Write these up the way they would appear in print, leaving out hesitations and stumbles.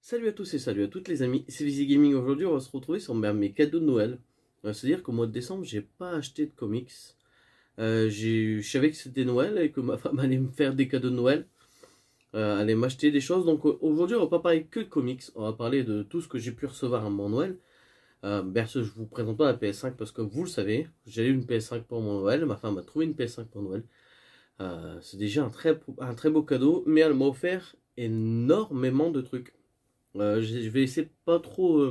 Salut à tous et salut à toutes les amis, c'est Vizy Gaming. Aujourd'hui on va se retrouver sur mes cadeaux de Noël. C'est-à-dire qu'au mois de décembre j'ai pas acheté de comics. Je savais que c'était Noël et que ma femme allait me faire des cadeaux de Noël. Allait m'acheter des choses. Donc aujourd'hui on va pas parler que de comics, on va parler de tout ce que j'ai pu recevoir à mon Noël. Bien sûr je vous présente pas la PS5 parce que vous le savez, j'ai eu une PS5 pour mon Noël, ma femme a trouvé une PS5 pour Noël. C'est déjà un très beau cadeau, mais elle m'a offert énormément de trucs. Je vais essayer de pas trop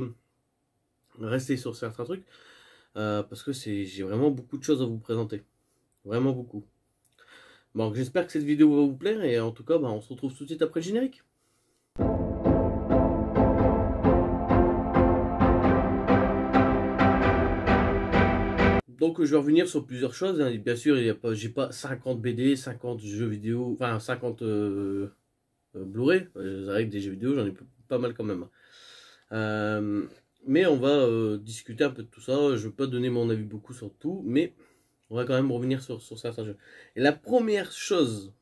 rester sur certains trucs parce que j'ai vraiment beaucoup de choses à vous présenter. Vraiment beaucoup. Bon, j'espère que cette vidéo va vous plaire et en tout cas, on se retrouve tout de suite après le générique. Donc je vais revenir sur plusieurs choses, hein. Bien sûr, j'ai pas 50 BD, 50 jeux vidéo, enfin 50 Blu-ray. C'est vrai que des jeux vidéo, j'en ai pas mal quand même. Mais on va discuter un peu de tout ça. Je ne vais pas donner mon avis beaucoup sur tout, mais on va quand même revenir sur certains jeux. Et la première chose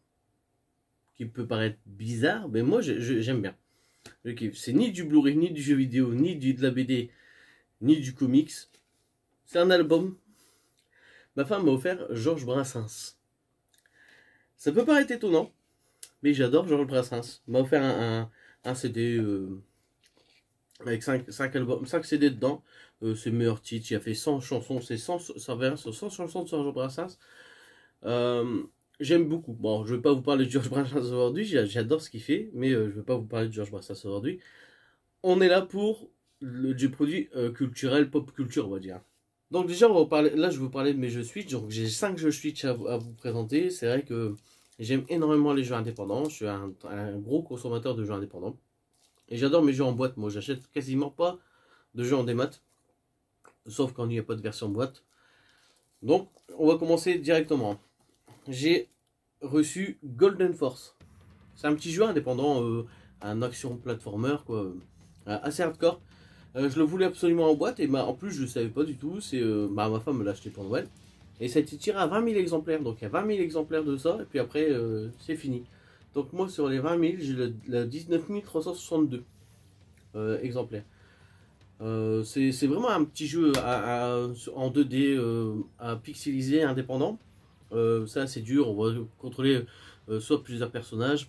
qui peut paraître bizarre, mais moi j'aime bien. Je kiffe. C'est ni du Blu-ray, ni du jeu vidéo, ni de la BD, ni du comics. C'est un album. Ma femme m'a offert Georges Brassens. Ça peut paraître étonnant, mais j'adore Georges Brassens. Il m'a offert un CD avec 5 albums, 5 CD dedans. Ses meilleurs titres, il a fait 100 chansons, c'est 100 chansons de Georges Brassens. J'aime beaucoup. Bon, je ne vais pas vous parler de Georges Brassens aujourd'hui, j'adore ce qu'il fait, mais je ne vais pas vous parler de Georges Brassens aujourd'hui. On est là pour du produit culturel, pop culture, on va dire. Donc déjà, on va parler, là je vais vous parler de mes jeux Switch. Donc j'ai 5 jeux Switch à vous présenter. C'est vrai que j'aime énormément les jeux indépendants. Je suis un gros consommateur de jeux indépendants. Et j'adore mes jeux en boîte. Moi, j'achète quasiment pas de jeux en démat, sauf quand il n'y a pas de version boîte. Donc, on va commencer directement. J'ai reçu Golden Force. C'est un petit jeu indépendant, un action platformer, quoi, assez hardcore. Je le voulais absolument en boîte, et en plus, je ne savais pas du tout. Ma femme me l'a acheté pour Noël. Et ça a été tiré à 20 000 exemplaires. Donc, il y a 20 000 exemplaires de ça, et puis après, c'est fini. Donc, moi, sur les 20 000, j'ai le 19 362 exemplaires. C'est vraiment un petit jeu en 2D à pixeliser indépendant. Ça c'est dur, on va contrôler soit plusieurs personnages,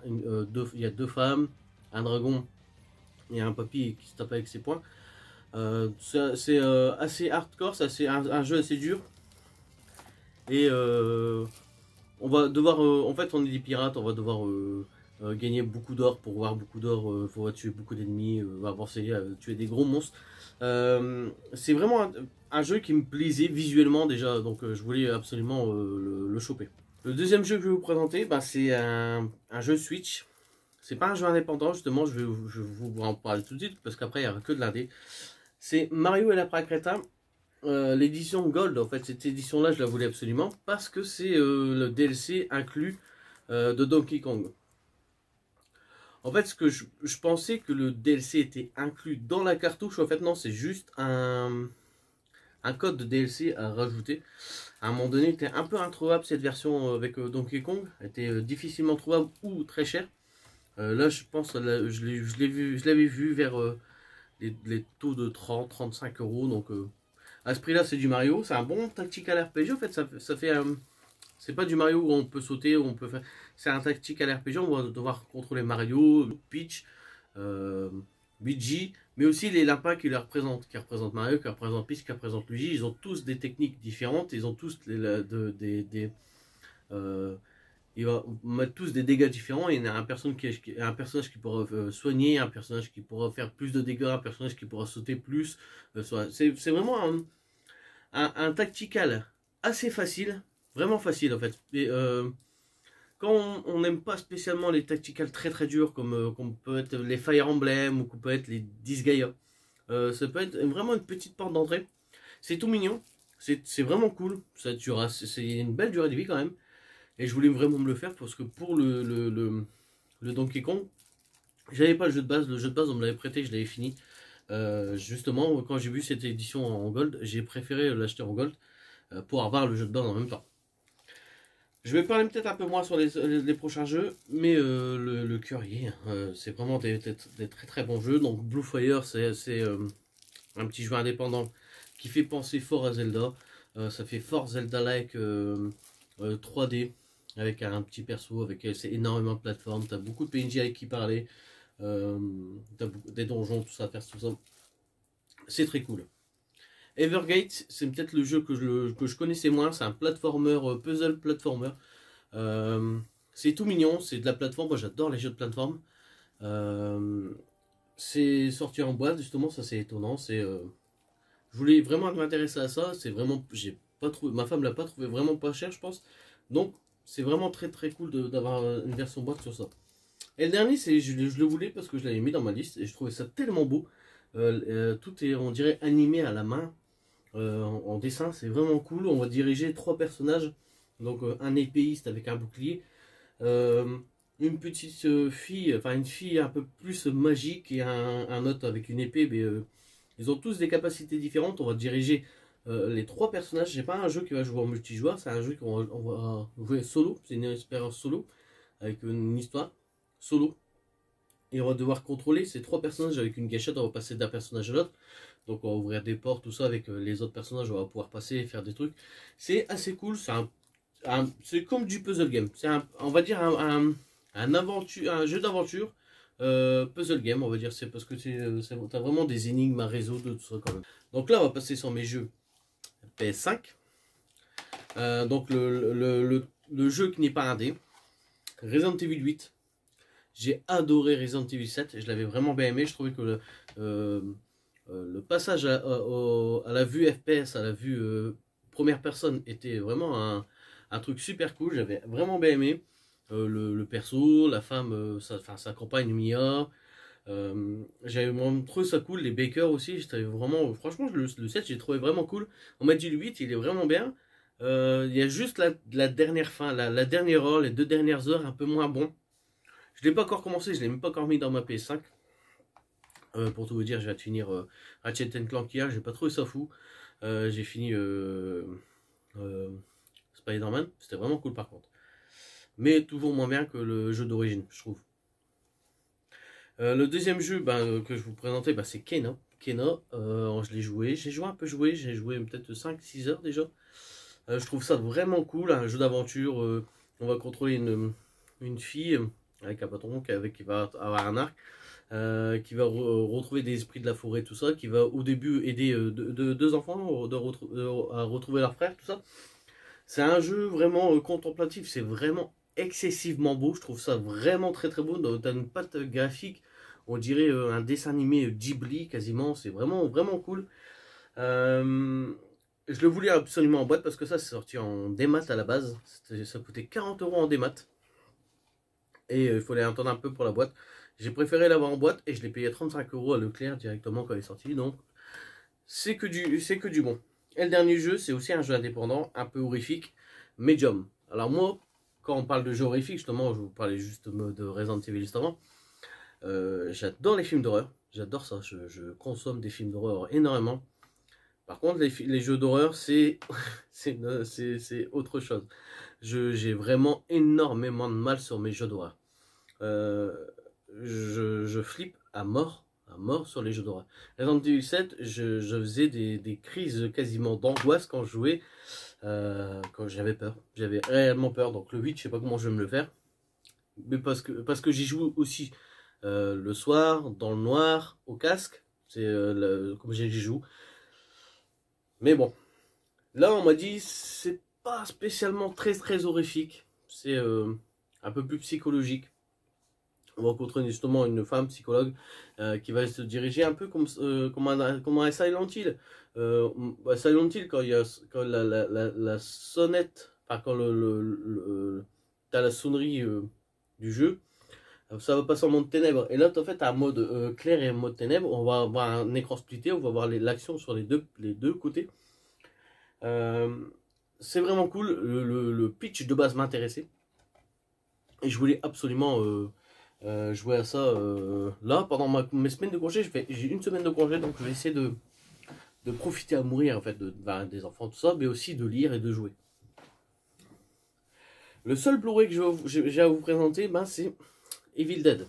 il y a 2 femmes, un dragon et un papy qui se tape avec ses poings. C'est assez hardcore, c'est un jeu assez dur. Et on va devoir, en fait on est des pirates, on va devoir gagner beaucoup d'or. Pour avoir beaucoup d'or, il faut tuer beaucoup d'ennemis, avancer, tuer des gros monstres. C'est vraiment un jeu qui me plaisait visuellement déjà, donc je voulais absolument le choper. Le deuxième jeu que je vais vous présenter, c'est un jeu Switch. C'est pas un jeu indépendant, justement, je vais vous en parler tout de suite, parce qu'après il n'y aura que de l'indé. C'est Mario et la Crétin. L'édition Gold, en fait, cette édition là je la voulais absolument parce que c'est le DLC inclus de Donkey Kong. En fait, ce que je pensais que le DLC était inclus dans la cartouche, en fait non, c'est juste un code de DLC à rajouter. À un moment donné, il était un peu introuvable cette version avec Donkey Kong, elle était difficilement trouvable ou très chère. Là je pense, je l'avais vu vers les taux de 30-35 euros, donc à ce prix-là, c'est du Mario. C'est un bon tactical RPG. En fait, ça fait. C'est pas du Mario où on peut sauter, où on peut faire. C'est un tactical RPG. On va devoir contrôler Mario, Peach, Luigi, mais aussi les lapins qui représentent Mario, qui représentent Peach, qui représentent Luigi. Ils ont tous des techniques différentes. Ils ont tous ils vont mettre tous des dégâts différents. Il y a un personnage qui pourra soigner, un personnage qui pourra faire plus de dégâts, un personnage qui pourra sauter plus. C'est vraiment un tactical assez facile, vraiment facile en fait. Et, quand on n'aime pas spécialement les tacticals très très durs, comme peut être les Fire Emblem ou comme peut être les Disgaea, ça peut être vraiment une petite porte d'entrée. C'est tout mignon, c'est vraiment cool, c'est une belle durée de vie quand même. Et je voulais vraiment me le faire parce que pour le Donkey Kong, j'avais pas le jeu de base. Le jeu de base, on me l'avait prêté, je l'avais fini. Justement, quand j'ai vu cette édition en gold, j'ai préféré l'acheter en gold pour avoir le jeu de base en même temps. Je vais parler peut-être un peu moins sur les prochains jeux, mais le cœur y est. C'est vraiment des très très bons jeux. Donc Blue Fire, c'est un petit jeu indépendant qui fait penser fort à Zelda. Ça fait fort Zelda-like 3D, avec un petit perso, avec c'est énormément de plateformes. T'as beaucoup de PNJ avec qui parler. T'as des donjons, tout ça à faire, tout ça. C'est très cool. Evergate, c'est peut-être le jeu que je connaissais moins. C'est un platformer, puzzle platformer. C'est tout mignon, c'est de la plateforme. Moi j'adore les jeux de plateforme. C'est sorti en boîte, justement, ça c'est étonnant. Je voulais vraiment m'intéresser à ça. C'est vraiment, j'ai pas trouvé, ma femme l'a pas trouvé vraiment pas cher, je pense. Donc c'est vraiment très très cool d'avoir une version boîte sur ça. Et le dernier, je le voulais parce que je l'avais mis dans ma liste et je trouvais ça tellement beau. Tout est, on dirait, animé à la main, en dessin, c'est vraiment cool. On va diriger trois personnages, donc un épéiste avec un bouclier, une petite fille, enfin une fille un peu plus magique et un autre avec une épée, mais ils ont tous des capacités différentes. On va diriger les trois personnages. C'est pas un jeu qui va jouer en multijoueur, c'est un jeu on va jouer solo. C'est une expérience solo avec une histoire solo. Et on va devoir contrôler ces trois personnages avec une gâchette. On va passer d'un personnage à l'autre. Donc on va ouvrir des portes, tout ça avec les autres personnages. On va pouvoir passer et faire des trucs. C'est assez cool. C'est comme du puzzle game. On va dire un jeu d'aventure puzzle game. On va dire c'est parce que t'as vraiment des énigmes à résoudre, tout ça quand même. Donc là on va passer sur mes jeux PS5. Donc le jeu qui n'est pas indé, Resident Evil 8. J'ai adoré Resident Evil 7 et je l'avais vraiment bien aimé. Je trouvais que le passage à la vue FPS, à la vue première personne était vraiment un truc super cool. J'avais vraiment bien aimé. Le perso, la femme, sa compagne Mia. J'avais vraiment trouvé ça cool. Les Baker aussi, j'étais vraiment. Franchement, le 7, j'ai trouvé vraiment cool. On m'a dit le 8, il est vraiment bien. Il y a juste la dernière fin, la dernière heure, les 2 dernières heures un peu moins bon. Je l'ai pas encore commencé, je l'ai même pas encore mis dans ma PS5. Pour tout vous dire, je viens de finir Ratchet Clank hier, j'ai pas trouvé ça fou. J'ai fini Spider-Man, c'était vraiment cool par contre. Mais toujours moins bien que le jeu d'origine, je trouve. Le deuxième jeu que je vous présentais, c'est Kena. Kena, je l'ai joué, j'ai joué peut-être 5-6 heures déjà. Je trouve ça vraiment cool, un jeu d'aventure. On va contrôler une fille avec un patron qui va avoir un arc, qui va retrouver des esprits de la forêt, tout ça, qui va au début aider deux enfants à retrouver leur frère, tout ça. C'est un jeu vraiment contemplatif, c'est vraiment excessivement beau, je trouve ça vraiment très très beau. T'as une patte graphique, on dirait un dessin animé Ghibli quasiment, c'est vraiment vraiment cool. Je le voulais absolument en boîte parce que ça c'est sorti en démat à la base, ça coûtait 40 € en démat. Et il fallait attendre un peu pour la boîte. J'ai préféré l'avoir en boîte et je l'ai payé 35 € à Leclerc directement quand il est sorti. Donc c'est que du bon. Et le dernier jeu, c'est aussi un jeu indépendant, un peu horrifique, Medium. Alors moi, quand on parle de jeu horrifique, justement, je vous parlais juste de Resident Evil juste avant. J'adore les films d'horreur. J'adore ça. Je consomme des films d'horreur énormément. Par contre, les jeux d'horreur, c'est autre chose. J'ai vraiment énormément de mal sur mes jeux d'horreur. Je flippe à mort sur les jeux d'horreur. Resident Evil 7, je faisais des crises quasiment d'angoisse quand je jouais, quand j'avais peur. J'avais réellement peur. Donc le 8, je sais pas comment je vais me le faire. Mais parce que j'y joue aussi le soir, dans le noir, au casque. C'est comme j'y joue. Mais bon, là on m'a dit c'est pas spécialement très très horrifique, c'est un peu plus psychologique. On va rencontrer justement une femme psychologue qui va se diriger un peu comme un Silent Hill. Silent Hill, quand la sonnette, enfin quand t'as la sonnerie du jeu, ça va passer en mode ténèbres. Et là, en fait, t'as un mode clair et un mode ténèbres. On va avoir un écran splitté, on va voir l'action sur les deux côtés. C'est vraiment cool. Le pitch de base m'intéressait. Et je voulais absolument jouer à ça là. Pendant mes semaines de congé, j'ai une semaine de congé, donc je vais essayer de profiter à mourir en fait des enfants, tout ça, mais aussi de lire et de jouer. Le seul Blu-ray que j'ai à vous présenter, ben, c'est Evil Dead.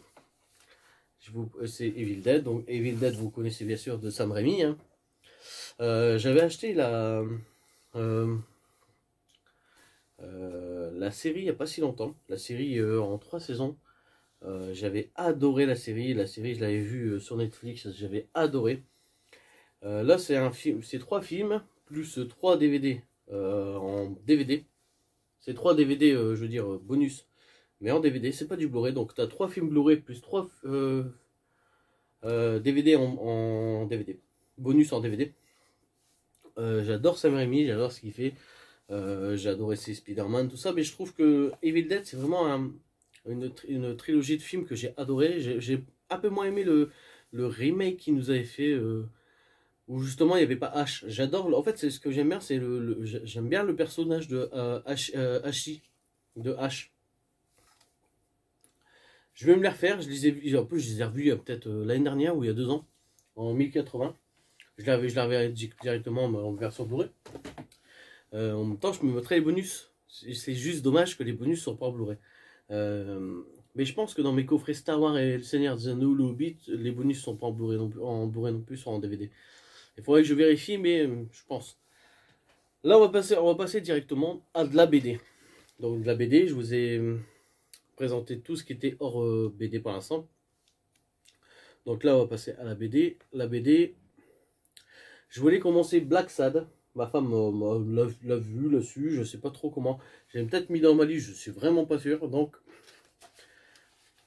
C'est Evil Dead, donc Evil Dead, vous connaissez bien sûr de Sam Raimi. Hein. J'avais acheté la série il n'y a pas si longtemps, la série en 3 saisons. J'avais adoré la série je l'avais vue sur Netflix, j'avais adoré. Là c'est un film, c'est 3 films plus 3 DVD en DVD. C'est 3 DVD, je veux dire bonus, mais en DVD, c'est pas du Blu-ray. Donc tu as 3 films Blu-ray plus 3 DVD en DVD, bonus en DVD. J'adore Sam Raimi, j'adore ce qu'il fait. J'ai adoré ses Spider-Man, tout ça, mais je trouve que Evil Dead, c'est vraiment une trilogie de films que j'ai adoré. J'ai un peu moins aimé le remake qu'il nous avait fait, où justement il n'y avait pas Ash. J'adore, en fait, c'est ce que j'aime bien, c'est j'aime bien le personnage de Ash. Je vais me les refaire, je les ai, en plus, je les ai revus peut-être l'année dernière ou il y a 2 ans, en 1080. Je l'avais directement en version Blu-ray. En même temps, je me mettrai les bonus. C'est juste dommage que les bonus sont pas en Blu-ray. Mais je pense que dans mes coffrets Star Wars et Le Seigneur des Anneaux, le Hobbit, les bonus sont pas en Blu-ray non plus, sont en DVD. Il faudrait que je vérifie, mais je pense. Là, on va passer directement à de la BD. Donc de la BD, je vous ai présenté tout ce qui était hors BD pour l'instant. Donc là, on va passer à la BD. La BD, je voulais commencer Black Sad. Ma femme l'a vu, l'a su, je sais pas trop comment. J'ai peut-être mis dans ma liste, je suis vraiment pas sûr. Donc,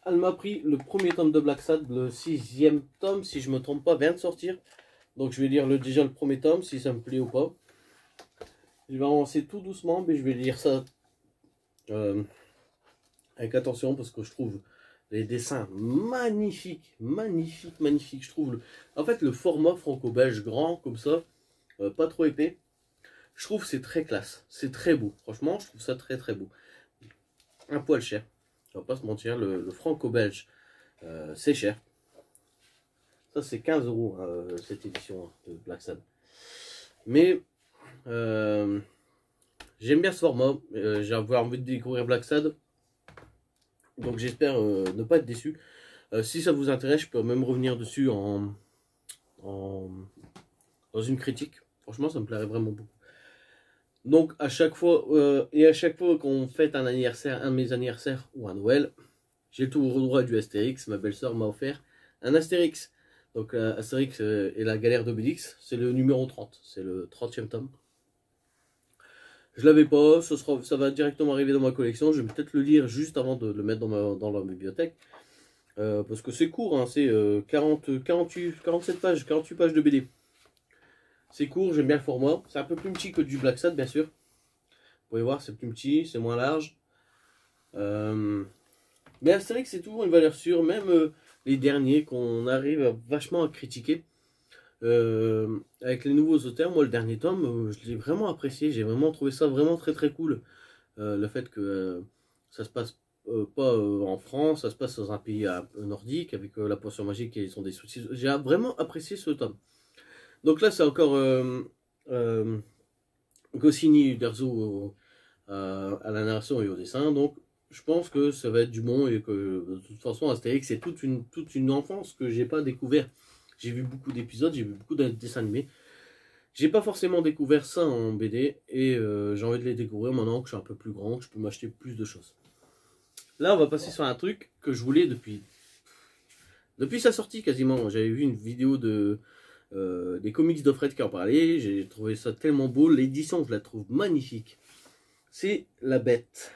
elle m'a pris le premier tome de Black Sad, le 6e tome, si je me trompe pas, vient de sortir. Donc je vais lire déjà le premier tome, si ça me plaît ou pas. Je vais avancer tout doucement, mais je vais lire ça avec attention, parce que je trouve les dessins magnifiques, magnifiques, magnifiques. Je trouve, en fait, le format franco-belge grand, comme ça, pas trop épais. Je trouve c'est très classe, c'est très beau. Franchement, je trouve ça très très beau. Un poil cher, on va pas se mentir, le franco-belge, c'est cher. Ça c'est 15 € cette édition de Black Sad. Mais j'aime bien ce format, j'ai envie de découvrir Black Sad. Donc j'espère ne pas être déçu. Si ça vous intéresse, je peux même revenir dessus dans une critique. Franchement, ça me plairait vraiment beaucoup. Donc à chaque fois qu'on fête un anniversaire, un de mes anniversaires ou un Noël, j'ai tout au droit du Astérix. Ma belle-sœur m'a offert un Astérix. Donc Astérix et la galère d'Obélix, c'est le numéro 30, c'est le 30e tome. Je l'avais pas, ça va directement arriver dans ma collection. Je vais peut-être le lire juste avant de le mettre dans la bibliothèque. Parce que c'est court, hein, c'est 47 pages, 48 pages de BD. C'est court, j'aime bien le format. C'est un peu plus petit que du Black Sad, bien sûr. Vous pouvez voir, c'est plus petit, c'est moins large. Mais Astérix, c'est toujours une valeur sûre. Même les derniers qu'on arrive vachement à critiquer. Avec les nouveaux auteurs, moi, le dernier tome, je l'ai vraiment apprécié. J'ai vraiment trouvé ça vraiment très très cool. Le fait que ça se passe pas en France, ça se passe dans un pays nordique avec la potion magique et son des soucis. J'ai vraiment apprécié ce tome. Donc là, c'est encore Goscinny Uderzo à la narration et au dessin. Donc je pense que ça va être du bon et que de toute façon, Astérix, c'est toute une enfance que j'ai pas découvert. J'ai vu beaucoup d'épisodes, j'ai vu beaucoup de dessins animés. J'ai pas forcément découvert ça en BD et j'ai envie de les découvrir maintenant que je suis un peu plus grand, que je peux m'acheter plus de choses. Là, on va passer sur un truc que je voulais depuis sa sortie quasiment. J'avais vu une vidéo des comics de Fred qui en parlait. J'ai trouvé ça tellement beau. L'édition, je la trouve magnifique. C'est La Bête.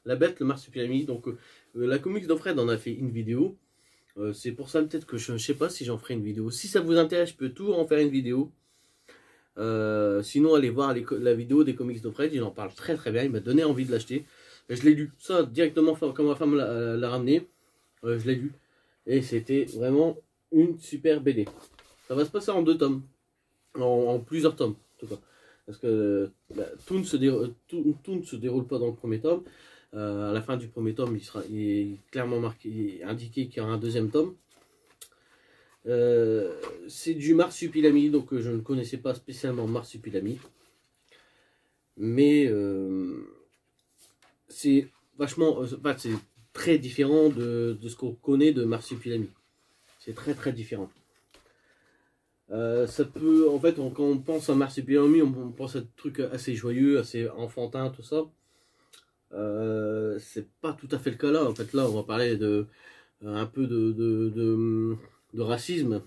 La Bête, le marsupilami. Donc, la comics de Fred en a fait une vidéo. C'est pour ça peut-être que je ne sais pas si j'en ferai une vidéo. Si ça vous intéresse, je peux toujours en faire une vidéo. Sinon, allez voir la vidéo des comics de Fred. Il en parle très très bien. Il m'a donné envie de l'acheter. Je l'ai lu. Ça, directement, quand ma femme l'a ramené, je l'ai lu. Et c'était vraiment une super BD. Ça va se passer en 2 tomes. En plusieurs tomes, en tout cas. Parce que tout ne se déroule pas dans le premier tome. À la fin du premier tome, il est clairement indiqué qu'il y aura un 2e tome. C'est du marsupilami, donc je ne connaissais pas spécialement marsupilami. Mais c'est vachement, enfin, c'est très différent de ce qu'on connaît de Marsupilami. C'est très très différent. Ça peut, en fait, quand on pense à Marsupilami, on pense à des trucs assez joyeux, assez enfantins, tout ça. C'est pas tout à fait le cas là. En fait, là, on va parler de un peu de racisme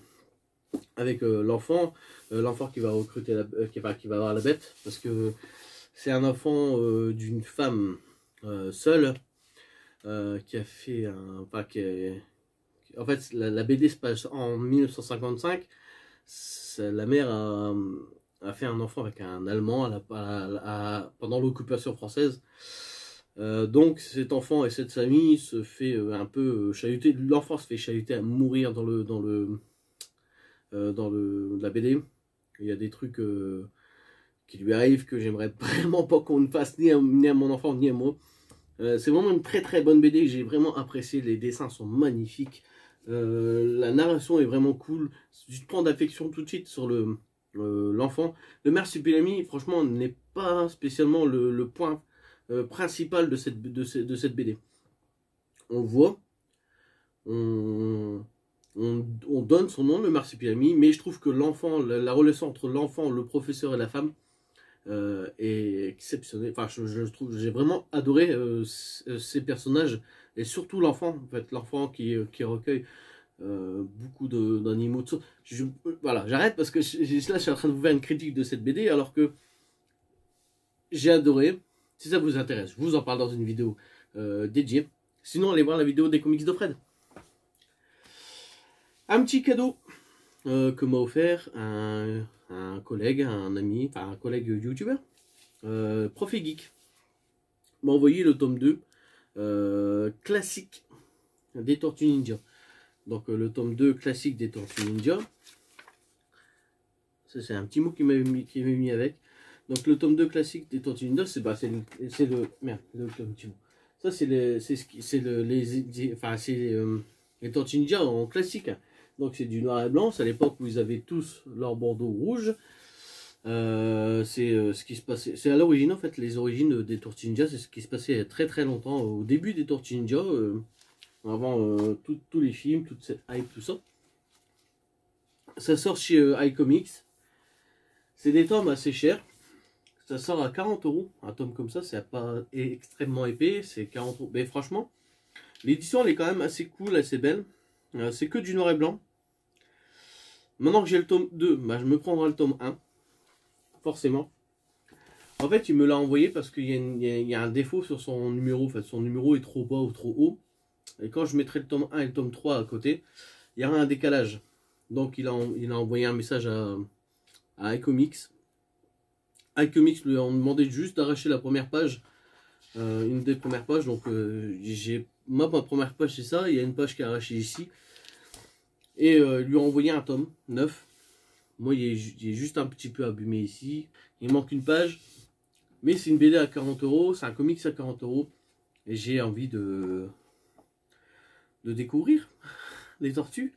avec l'enfant qui va recruter qui va avoir la bête, parce que c'est un enfant d'une femme seule qui a fait un, enfin, en fait, la BD se passe en 1955. La mère a fait un enfant avec un Allemand pendant l'occupation française. Donc cet enfant et cette famille se fait un peu chahuter. L'enfant se fait chahuter à mourir dans la BD. Il y a des trucs qui lui arrivent que j'aimerais vraiment pas qu'on ne fasse ni à mon enfant ni à moi. C'est vraiment une très très bonne BD. J'ai vraiment apprécié. Les dessins sont magnifiques. La narration est vraiment cool. Je prends d'affection tout de suite sur l'enfant. Le Marsupilami, franchement, n'est pas spécialement le point principal de cette BD. On voit, on donne son nom, le Marsupilami, mais je trouve que l'enfant, la relation entre l'enfant, le professeur et la femme est exceptionnelle. Enfin, je trouve, j'ai vraiment adoré ces personnages, et surtout l'enfant, en fait, l'enfant qui recueille beaucoup d'animaux. Voilà, j'arrête parce que là, je suis en train de vous faire une critique de cette BD, alors que j'ai adoré. Si ça vous intéresse, je vous en parle dans une vidéo dédiée. Sinon, allez voir la vidéo des comics de Fred. Un petit cadeau que m'a offert un collègue, un ami, enfin un collègue youtubeur, Profi Geek, m'a envoyé le tome 2 classique des Tortues Ninja. Donc le tome 2 classique des Tortues Ninja. Ça c'est un petit mot qui m'a mis avec. Donc le tome 2 classique des Tortues Ninja, c'est le petit mot. Ça c'est les Tortues Ninja en classique. Donc c'est du noir et blanc. C'est à l'époque où ils avaient tous leur bandeau rouge. Ce qui se passait. C'est à l'origine en fait, les origines des Tortues Ninja, c'est ce qui se passait il y a très très longtemps, au début des Tortues Ninja, avant tous les films, toute cette hype, tout ça. Ça sort chez iComics. C'est des tomes assez chers. Ça sort à 40 €. Un tome comme ça, c'est pas extrêmement épais, c'est 40 €. Mais franchement, l'édition elle est quand même assez cool, assez belle. C'est que du noir et blanc. Maintenant que j'ai le tome 2, bah, je me prendrai le tome 1. Forcément. En fait, il me l'a envoyé parce qu'il y a un défaut sur son numéro. En fait, son numéro est trop bas ou trop haut. Et quand je mettrai le tome 1 et le tome 3 à côté, il y aura un décalage. Donc il a envoyé un message à iComics. iComics lui a demandé juste d'arracher la première page. Une des premières pages. Donc j'ai ma première page, c'est ça. Il y a une page qui est arrachée ici. Et il lui a envoyé un tome 9. Moi, il est juste un petit peu abîmé ici. Il manque une page. Mais c'est une BD à 40 €. C'est un comics à 40 €. Et j'ai envie de découvrir les tortues.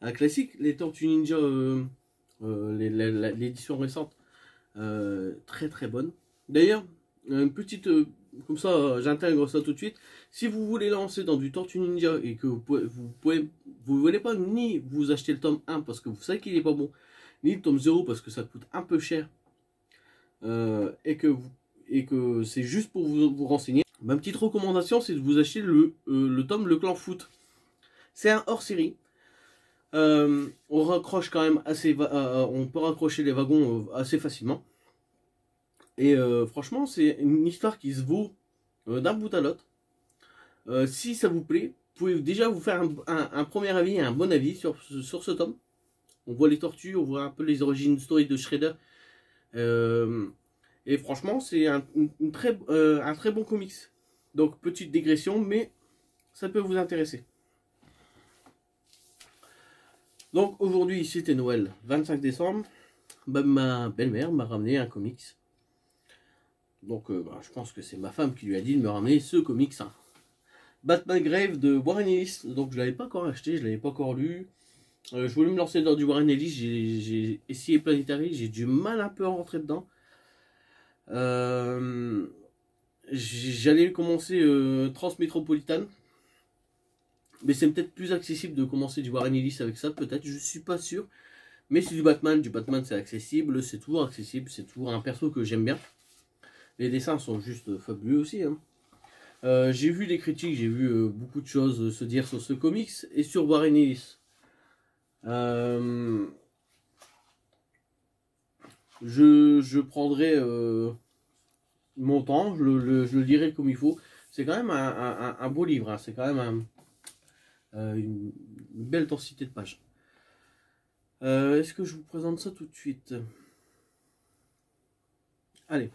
Un classique, les Tortues Ninja, l'édition récente. Très très bonne. D'ailleurs, une petite... comme ça, j'intègre ça tout de suite. Si vous voulez lancer dans du Tortue Ninja et que vous voulez pas ni vous acheter le tome 1 parce que vous savez qu'il est pas bon, ni le tome 0 parce que ça coûte un peu cher, et que c'est juste pour vous renseigner, ma petite recommandation c'est de vous acheter le tome Le Clan Foot. C'est un hors-série. On raccroche quand même on peut raccrocher les wagons assez facilement. Et franchement, c'est une histoire qui se vaut d'un bout à l'autre. Si ça vous plaît, vous pouvez déjà vous faire un premier avis et un bon avis sur ce tome. On voit les tortues, on voit un peu les origines story de Shredder. Et franchement, c'est un très bon comics. Donc, petite digression, mais ça peut vous intéresser. Donc, aujourd'hui, c'était Noël, 25 décembre. Bah, ma belle-mère m'a ramené un comics. Donc, je pense que c'est ma femme qui lui a dit de me ramener ce comics. Hein. Batman Grave de Warren Ellis. Donc, je ne l'avais pas encore acheté, je ne l'avais pas encore lu. Je voulais me lancer dans du Warren Ellis. J'ai essayé Planetary, j'ai du mal un peu à rentrer dedans. j'allais commencer Transmétropolitane. Mais c'est peut-être plus accessible de commencer du Warren Ellis avec ça, peut-être, je suis pas sûr. Mais c'est du Batman c'est accessible, c'est toujours accessible, c'est toujours un perso que j'aime bien. Les dessins sont juste fabuleux aussi. Hein. J'ai vu des critiques, j'ai vu beaucoup de choses se dire sur ce comics et sur Warren Ellis. Je prendrai mon temps, je le lirai comme il faut. C'est quand même un beau livre, hein. C'est quand même une belle densité de pages. Est-ce que je vous présente ça tout de suite? Allez.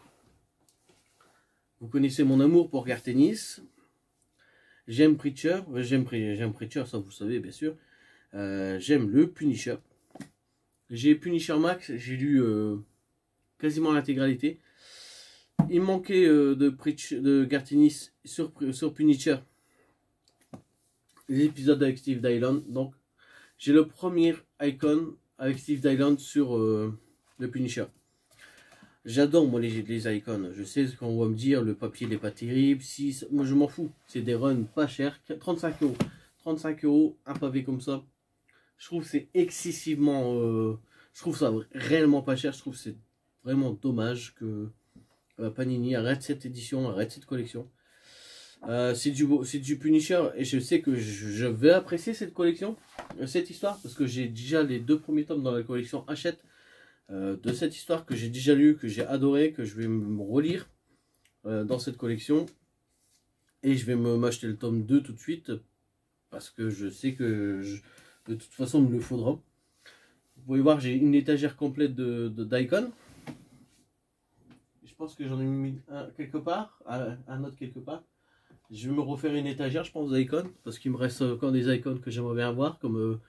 Vous connaissez mon amour pour Garth Ennis. J'aime Preacher. J'aime Preacher, ça vous le savez bien sûr. J'aime le Punisher. J'ai Punisher Max, j'ai lu quasiment l'intégralité. Il manquait de Garth Ennis sur Punisher. Les épisodes avec Steve Dillon. Donc, j'ai le premier icon avec Steve Dillon sur le Punisher. J'adore moi les icons. Je sais ce qu'on va me dire, le papier n'est pas terrible. Si, moi je m'en fous. C'est des runs pas chers. 35 euros. 35 euros, un pavé comme ça. Je trouve que c'est excessivement. Je trouve ça réellement pas cher. Je trouve que c'est vraiment dommage que Panini arrête cette édition, arrête cette collection. C'est du Punisher et je sais que je vais apprécier cette collection, cette histoire, parce que j'ai déjà les 2 premiers tomes dans la collection Hachette de cette histoire que j'ai déjà lu, que j'ai adoré, que je vais me relire dans cette collection. Et je vais m'acheter le tome 2 tout de suite, parce que je sais que de toute façon il me le faudra. Vous pouvez voir, j'ai une étagère complète d'icons. Je pense que j'en ai mis un quelque part, un autre quelque part. Je vais me refaire une étagère, je pense, d'icons, parce qu'il me reste encore des icons que j'aimerais bien avoir, comme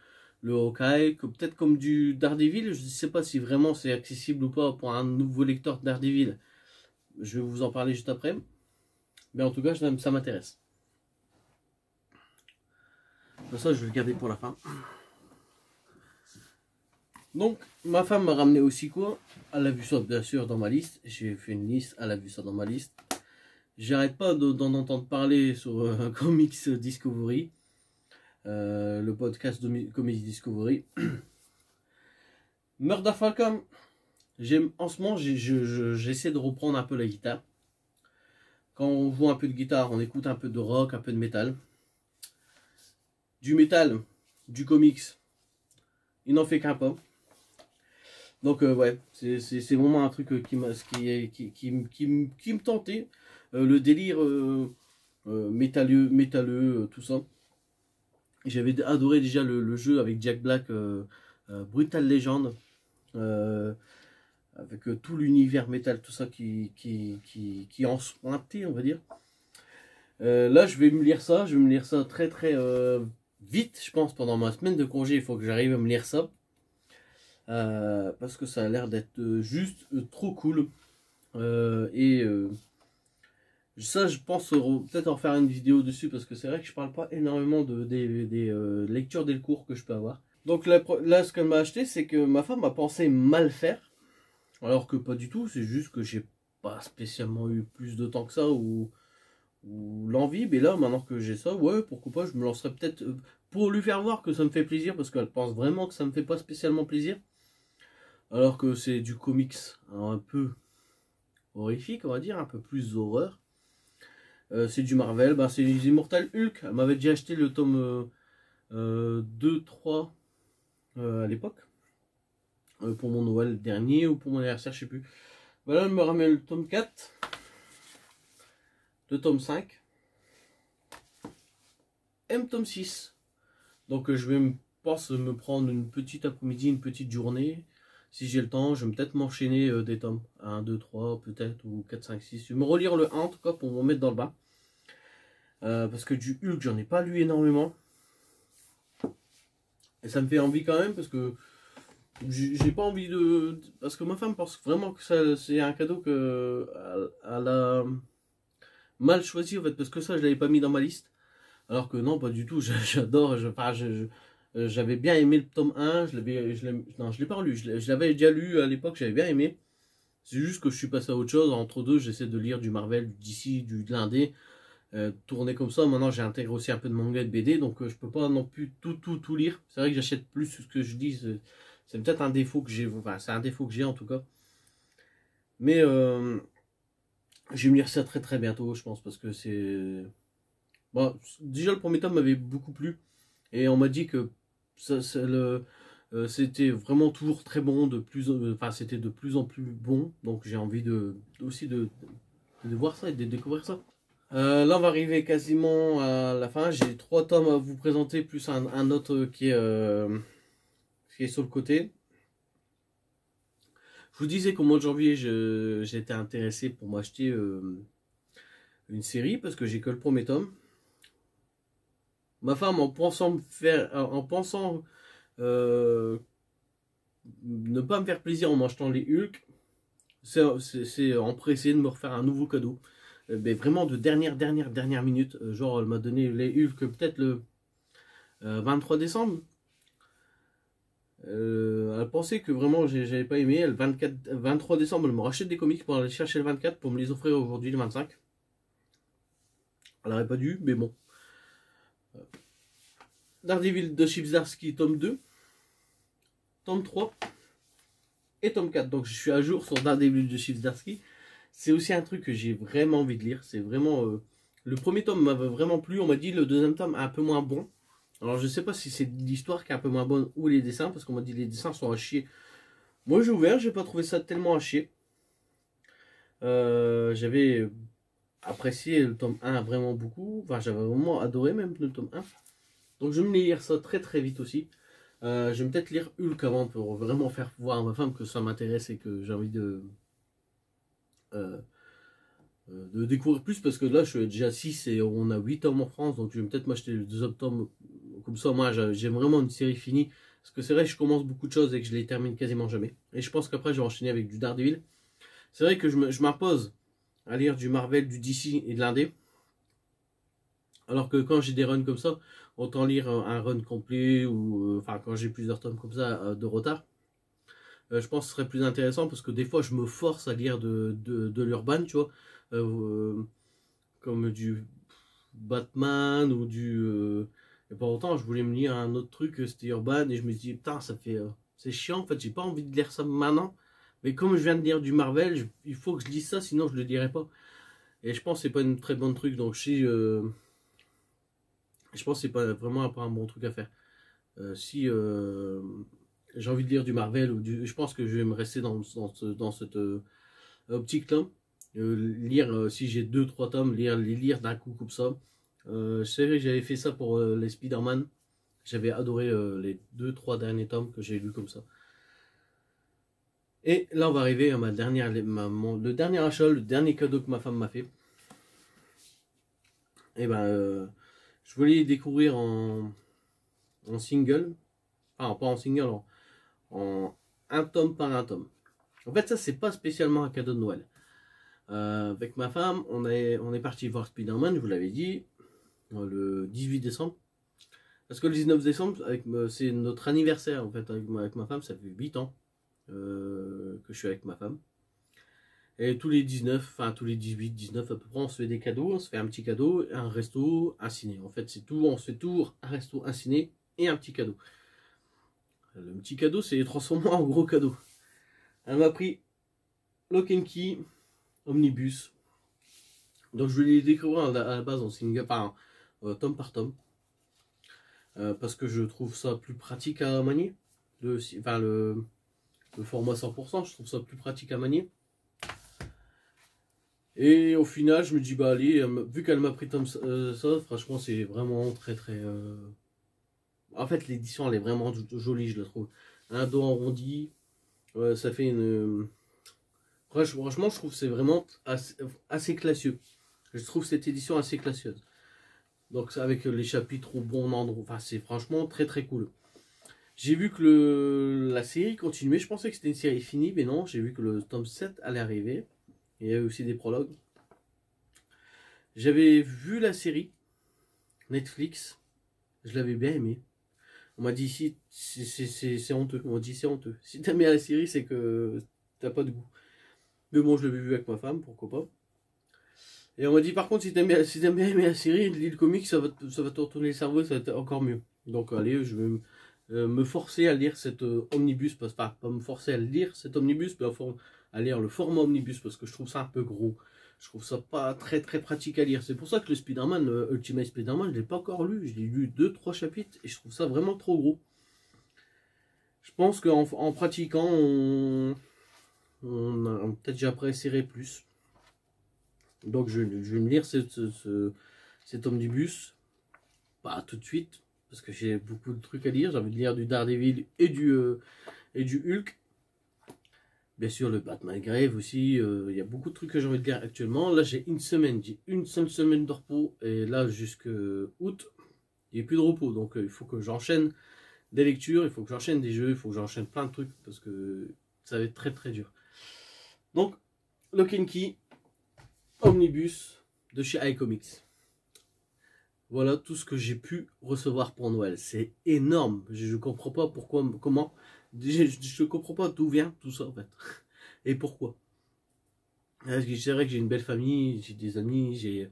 le Hawkeye, peut-être comme du Daredevil. Je ne sais pas si vraiment c'est accessible ou pas pour un nouveau lecteur de Daredevil. Je vais vous en parler juste après. Mais en tout cas, ça m'intéresse. Ça, je vais le garder pour la fin. Donc, ma femme m'a ramené aussi quoi? Elle a vu ça, bien sûr, dans ma liste. J'ai fait une liste, elle a vu ça dans ma liste. J'arrête pas d'en entendre parler sur Comics Discovery, le podcast de Comics Discovery. Murder Falcon, en ce moment j'essaie de reprendre un peu la guitare. Quand on joue un peu de guitare, on écoute un peu de rock, un peu de métal. Du métal, du comics, il n'en fait qu'un pas. Donc ouais, c'est vraiment un truc qui me tentait. Le délire métalleux, tout ça. J'avais adoré déjà le jeu avec Jack Black, Brutal Legend, avec tout l'univers métal, tout ça qui en pointé, on va dire. Là, je vais me lire ça, très très vite, je pense, pendant ma semaine de congé. Il faut que j'arrive à me lire ça. Parce que ça a l'air d'être juste trop cool. Ça, je pense peut-être en faire une vidéo dessus, parce que c'est vrai que je parle pas énormément des lectures des cours que je peux avoir. Donc là, ce qu'elle m'a acheté, c'est que ma femme a pensé mal faire, alors que pas du tout. C'est juste que j'ai pas spécialement eu plus de temps que ça ou l'envie. Mais là, maintenant que j'ai ça, ouais, pourquoi pas, je me lancerai peut-être pour lui faire voir que ça me fait plaisir, parce qu'elle pense vraiment que ça me fait pas spécialement plaisir, alors que c'est du comics un peu horrifique, on va dire, un peu plus horreur. C'est du Marvel, c'est les Immortal Hulk. Elle m'avait déjà acheté le tome 2-3 à l'époque, pour mon Noël dernier ou pour mon anniversaire, je sais plus. Voilà, elle me ramène le tome 4, le tome 5 et le tome 6. Donc je vais pense me prendre une petite après-midi, une petite journée. Si j'ai le temps, je vais peut-être m'enchaîner des tomes 1, 2, 3 peut-être, ou 4, 5, 6. Je vais me relire le 1 en tout cas pour me mettre dans le bain. Parce que du Hulk, j'en ai pas lu énormément. Et ça me fait envie quand même, parce que j'ai pas envie de... Parce que ma femme pense vraiment que c'est un cadeau que elle a mal choisi en fait, parce que ça je l'avais pas mis dans ma liste. Alors que non, pas du tout, j'adore, j'avais bien aimé le tome 1, non, je l'ai pas relu, je l'avais déjà lu à l'époque, j'avais bien aimé. C'est juste que je suis passé à autre chose. Entre deux, j'essaie de lire du Marvel, du DC, de l'indé. Tourner comme ça. Maintenant, j'ai intégré aussi un peu de manga et de BD. Donc, je peux pas non plus tout lire. C'est vrai que j'achète plus ce que je dis. C'est peut-être un défaut que j'ai. Enfin, c'est un défaut que j'ai en tout cas. Mais je vais me lire ça très très bientôt, je pense. Parce que c'est. Bon, déjà, le premier tome m'avait beaucoup plu. Et on m'a dit que c'était vraiment toujours très bon, enfin c'était de plus en plus bon, donc j'ai envie aussi de voir ça et de découvrir ça. Là on va arriver quasiment à la fin, j'ai 3 tomes à vous présenter, plus un autre qui est sur le côté. Je vous disais qu'au mois de janvier j'étais intéressé pour m'acheter une série, parce que j'ai que le premier tome. Ma femme, en pensant ne pas me faire plaisir en m'achetant les Hulk, c'est empressé de me refaire un nouveau cadeau. Mais vraiment de dernière minute. Genre, elle m'a donné les Hulk peut-être le 23 décembre. Elle pensait que vraiment j'avais pas aimé. Le 23 décembre, elle me rachète des comics pour aller chercher le 24 pour me les offrir aujourd'hui le 25. Elle n'aurait pas dû, mais bon. Daredevil de Chip Zdarsky, tome 2, tome 3 et tome 4. Donc je suis à jour sur Daredevil de Chip Zdarsky. C'est aussi un truc que j'ai vraiment envie de lire. C'est vraiment. Le premier tome m'avait vraiment plu. On m'a dit le deuxième tome est un peu moins bon. Alors je sais pas si c'est l'histoire qui est un peu moins bonne ou les dessins, parce qu'on m'a dit les dessins sont à chier. Moi j'ai ouvert, j'ai pas trouvé ça tellement à chier. J'avais apprécié le tome 1 vraiment beaucoup. Enfin, j'avais vraiment adoré même le tome 1. Donc je vais me lire ça très très vite aussi. Je vais peut-être lire Hulk avant pour vraiment faire voir à ma femme que ça m'intéresse et que j'ai envie euh, de découvrir plus, parce que là je suis déjà à 6 et on a 8 tomes en France, donc je vais peut-être m'acheter le 2 tomes. Comme ça, moi j'aime vraiment une série finie. Parce que c'est vrai que je commence beaucoup de choses et que je les termine quasiment jamais. Et je pense qu'après je vais enchaîner avec du Daredevil. C'est vrai que je m'impose à lire du Marvel, du DC et de l'indé. Alors que quand j'ai des runs comme ça, autant lire un run complet ou enfin quand j'ai plusieurs tomes comme ça de retard. Je pense que ce serait plus intéressant, parce que des fois je me force à lire de l'urban, tu vois, comme du Batman ou et pas autant, je voulais me lire un autre truc, c'était urban, et je me dis putain, c'est chiant en fait, j'ai pas envie de lire ça maintenant. Mais comme je viens de lire du Marvel, il faut que je lise ça, sinon je le lirai pas. Et je pense que c'est pas une très bonne truc, donc je pense que c'est pas vraiment pas un bon truc à faire. Si j'ai envie de lire du Marvel je pense que je vais me rester dans cette optique-là. Lire, si j'ai 2 3 tomes, les lire d'un coup comme ça. Je savais que j'avais fait ça pour les Spider-Man. J'avais adoré les 2 3 derniers tomes que j'ai lus comme ça. Et là, on va arriver à le dernier achat, le dernier cadeau que ma femme m'a fait. Et ben, je voulais les découvrir en single. Enfin, pas en single, en un tome par un tome. En fait, ça, c'est pas spécialement un cadeau de Noël. Avec ma femme, on est parti voir Spider-Man, je vous l'avais dit, le 18 décembre. Parce que le 19 décembre, c'est notre anniversaire, en fait, avec ma femme, ça fait 8 ans que je suis avec ma femme. Et tous les 19, enfin tous les 18, 19 à peu près, on se fait des cadeaux, on se fait un petit cadeau, un resto, un ciné. En fait, c'est tout, on se fait tout, un resto, un ciné et un petit cadeau. Le petit cadeau, c'est transformé en gros cadeau. Elle m'a pris Lock and Key Omnibus. Donc je vais les découvrir à la base en single, enfin tome par tome. Parce que je trouve ça plus pratique à manier. Enfin le format 100%, je trouve ça plus pratique à manier. Et au final, je me dis, bah allez, vu qu'elle m'a pris ça, franchement, c'est vraiment très très. En fait, l'édition, elle est vraiment jolie, je la trouve. Un dos arrondi, ça fait une. Franchement, je trouve que c'est vraiment assez classieux. Je trouve cette édition assez classieuse. Donc, avec les chapitres au bon endroit, enfin, c'est franchement très très cool. J'ai vu que la série continuait. Je pensais que c'était une série finie, mais non, j'ai vu que le tome 7 allait arriver. Il y a eu aussi des prologues. J'avais vu la série Netflix, je l'avais bien aimé. On m'a dit si c'est honteux, on m'a dit c'est honteux. Si t'aimes bien la série, c'est que t'as pas de goût. Mais bon, je l'avais vu avec ma femme, pourquoi pas. Et on m'a dit par contre, si t'aimes bien aimer la série, lis le comic, ça va te retourner le cerveau, ça va être encore mieux. Donc allez, je vais me forcer à lire cet omnibus, enfin pas me forcer à lire cet omnibus, mais à lire le format omnibus, parce que je trouve ça un peu gros. Je trouve ça pas très très pratique à lire. C'est pour ça que le Spider-Man, Ultimate Spider-Man, je l'ai pas encore lu. Je l'ai lu 2-3 chapitres et je trouve ça vraiment trop gros. Je pense qu'en pratiquant, on a peut-être déjà apprécierait plus. Donc je vais me lire cet omnibus. Pas tout de suite, parce que j'ai beaucoup de trucs à lire. J'ai envie de lire du Daredevil et du Hulk. Bien sûr, le Batman Grave aussi. Il y a beaucoup de trucs que j'ai envie de lire actuellement. Là, j'ai une seule semaine de repos. Et là, jusqu'à août, il n'y a plus de repos. Donc, il faut que j'enchaîne des lectures, il faut que j'enchaîne des jeux, il faut que j'enchaîne plein de trucs. Parce que ça va être très très dur. Donc, Lock and Key, Omnibus de chez iComics. Voilà tout ce que j'ai pu recevoir pour Noël. C'est énorme. Je ne comprends pas pourquoi, comment. Je ne comprends pas d'où vient tout ça en fait. Et pourquoi. C'est vrai que j'ai une belle famille, j'ai des amis, j'ai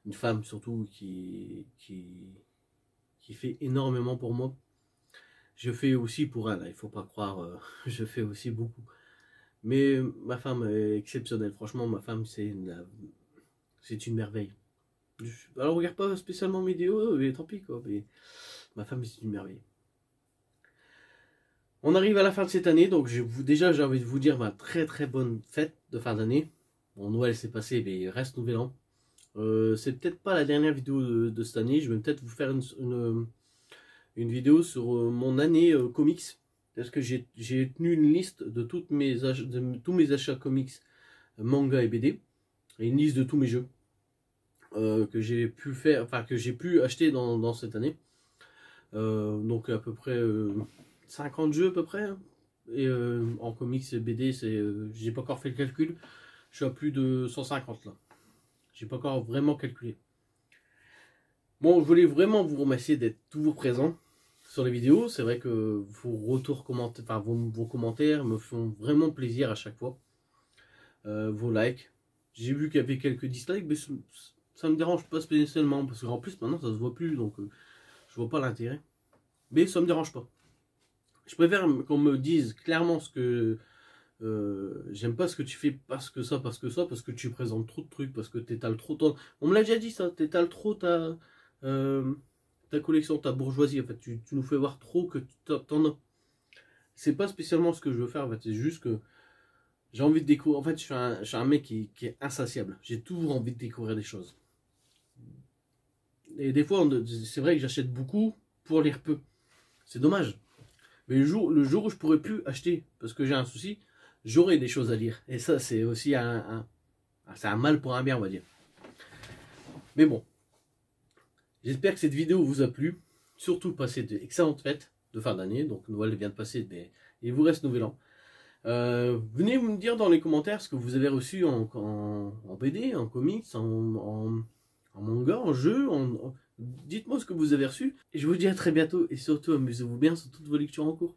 une femme surtout qui fait énormément pour moi. Je fais aussi pour elle, il ne faut pas croire, je fais aussi beaucoup. Mais ma femme est exceptionnelle. Franchement, ma femme, c'est une merveille. Alors, on regarde pas spécialement mes vidéos, mais tant pis quoi. Mais ma femme, c'est une merveille. On arrive à la fin de cette année, donc déjà j'ai envie de vous dire ma très très bonne fête de fin d'année. Bon, Noël c'est passé, mais il reste Nouvel An. C'est peut-être pas la dernière vidéo de cette année. Je vais peut-être vous faire une vidéo sur mon année comics. Parce que j'ai tenu une liste de tous mes achats comics, manga et BD. Et une liste de tous mes jeux que j'ai pu faire, enfin que j'ai pu acheter dans cette année. Donc à peu près 50 jeux à peu près. Hein. Et en comics et BD, j'ai pas encore fait le calcul. Je suis à plus de 150 là. J'ai pas encore vraiment calculé. Bon, je voulais vraiment vous remercier d'être toujours présent sur les vidéos. C'est vrai que vos retours commentaires, enfin vos commentaires me font vraiment plaisir à chaque fois. Vos likes. J'ai vu qu'il y avait quelques dislikes, mais ça me dérange pas spécialement parce qu'en plus maintenant ça se voit plus, donc je vois pas l'intérêt. Mais ça me dérange pas. Je préfère qu'on me dise clairement ce que j'aime pas ce que tu fais parce que tu présentes trop de trucs, parce que t'étales trop ton... On me l'a déjà dit ça, t'étales trop ta collection, ta bourgeoisie, en fait, tu nous fais voir trop que t'en as. C'est pas spécialement ce que je veux faire, en fait, c'est juste que j'ai envie de découvrir, en fait, je suis un mec qui est insatiable, j'ai toujours envie de découvrir des choses. Et des fois, c'est vrai que j'achète beaucoup pour lire peu, c'est dommage. Mais le jour où je pourrais plus acheter, parce que j'ai un souci, j'aurai des choses à lire. Et ça, c'est aussi c'est un mal pour un bien, on va dire. Mais bon, j'espère que cette vidéo vous a plu. Surtout, passez d'excellentes fêtes de fin d'année. Donc, Noël vient de passer, mais il vous reste Nouvel An. Venez me dire dans les commentaires ce que vous avez reçu en BD, en comics, en manga, en jeu. Dites-moi ce que vous avez reçu. Et je vous dis à très bientôt. Et surtout, amusez-vous bien sur toutes vos lectures en cours.